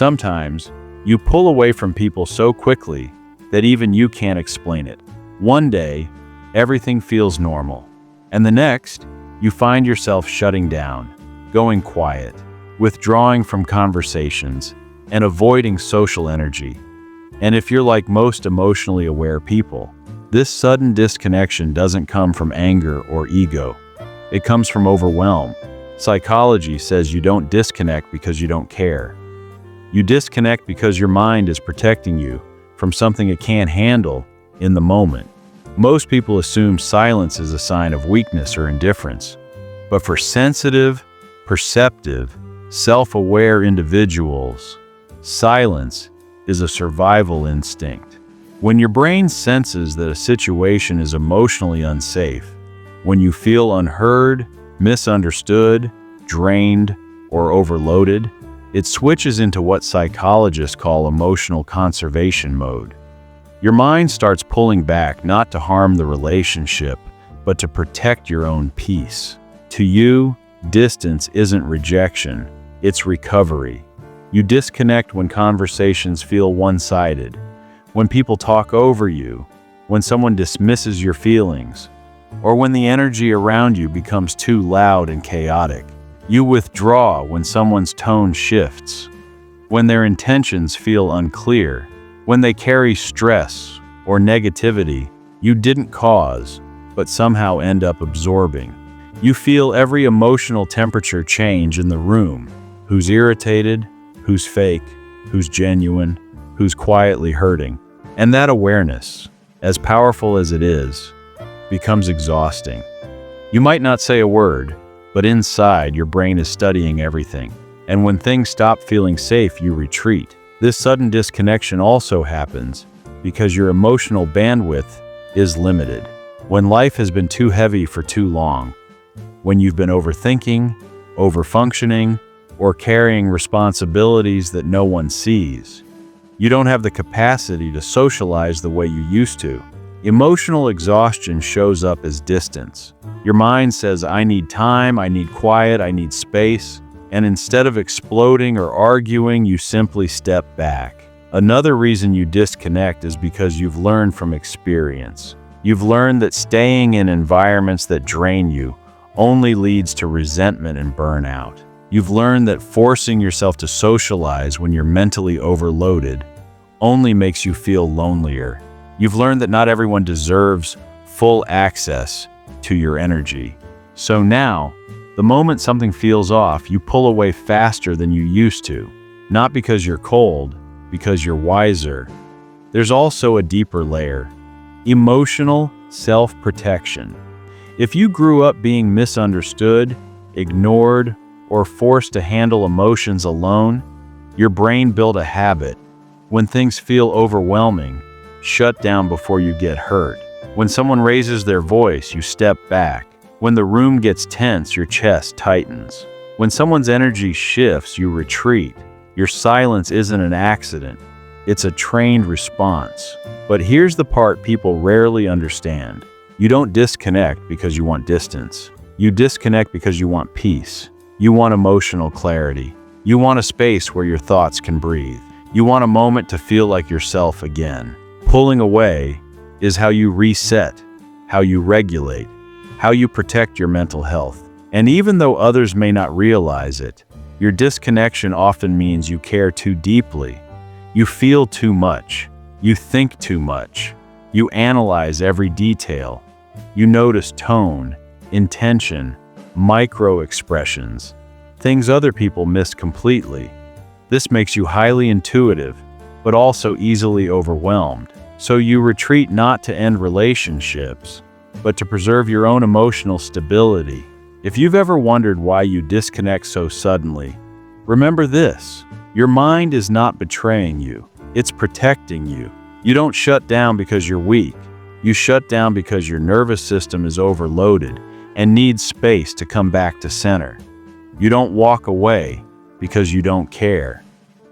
Sometimes, you pull away from people so quickly that even you can't explain it. One day, everything feels normal, and the next, you find yourself shutting down, going quiet, withdrawing from conversations, and avoiding social energy. And if you're like most emotionally aware people, this sudden disconnection doesn't come from anger or ego. It comes from overwhelm. Psychology says you don't disconnect because you don't care. You disconnect because your mind is protecting you from something it can't handle in the moment. Most people assume silence is a sign of weakness or indifference. But for sensitive, perceptive, self-aware individuals, silence is a survival instinct. When your brain senses that a situation is emotionally unsafe, when you feel unheard, misunderstood, drained, or overloaded, it switches into what psychologists call emotional conservation mode. Your mind starts pulling back not to harm the relationship, but to protect your own peace. To you, distance isn't rejection, it's recovery. You disconnect when conversations feel one-sided, when people talk over you, when someone dismisses your feelings, or when the energy around you becomes too loud and chaotic. You withdraw when someone's tone shifts, when their intentions feel unclear, when they carry stress or negativity you didn't cause, but somehow end up absorbing. You feel every emotional temperature change in the room. Who's irritated, who's fake, who's genuine, who's quietly hurting. And that awareness, as powerful as it is, becomes exhausting. You might not say a word, but inside your brain is studying everything. And when things stop feeling safe, you retreat. This sudden disconnection also happens because your emotional bandwidth is limited. When life has been too heavy for too long, when you've been overthinking, overfunctioning, or carrying responsibilities that no one sees, you don't have the capacity to socialize the way you used to. Emotional exhaustion shows up as distance. Your mind says, I need time, I need quiet, I need space. And instead of exploding or arguing, you simply step back. Another reason you disconnect is because you've learned from experience. You've learned that staying in environments that drain you only leads to resentment and burnout. You've learned that forcing yourself to socialize when you're mentally overloaded only makes you feel lonelier. You've learned that not everyone deserves full access to your energy. So now, the moment something feels off, you pull away faster than you used to. Not because you're cold, because you're wiser. There's also a deeper layer: emotional self-protection. If you grew up being misunderstood, ignored, or forced to handle emotions alone, your brain built a habit. When things feel overwhelming, shut down before you get hurt. When someone raises their voice, you step back. When the room gets tense, your chest tightens. When someone's energy shifts, you retreat. Your silence isn't an accident. It's a trained response. But here's the part people rarely understand. You don't disconnect because you want distance. You disconnect because you want peace. You want emotional clarity. You want a space where your thoughts can breathe. You want a moment to feel like yourself again. Pulling away is how you reset, how you regulate, how you protect your mental health. And even though others may not realize it, your disconnection often means you care too deeply. You feel too much. You think too much. You analyze every detail. You notice tone, intention, micro-expressions, things other people miss completely. This makes you highly intuitive, but also easily overwhelmed. So you retreat not to end relationships, but to preserve your own emotional stability. If you've ever wondered why you disconnect so suddenly, remember this: your mind is not betraying you, it's protecting you. You don't shut down because you're weak. You shut down because your nervous system is overloaded and needs space to come back to center. You don't walk away because you don't care.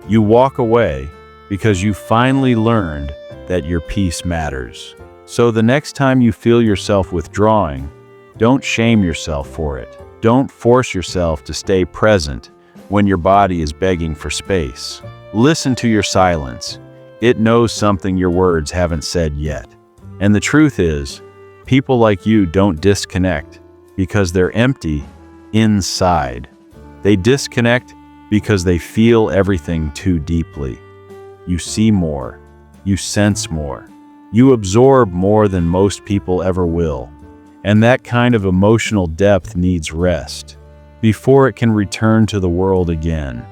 You walk away because you finally learned that your peace matters. So the next time you feel yourself withdrawing, don't shame yourself for it. Don't force yourself to stay present when your body is begging for space. Listen to your silence. It knows something your words haven't said yet. And the truth is, people like you don't disconnect because they're empty inside. They disconnect because they feel everything too deeply. You see more. You sense more. You absorb more than most people ever will. And that kind of emotional depth needs rest before it can return to the world again.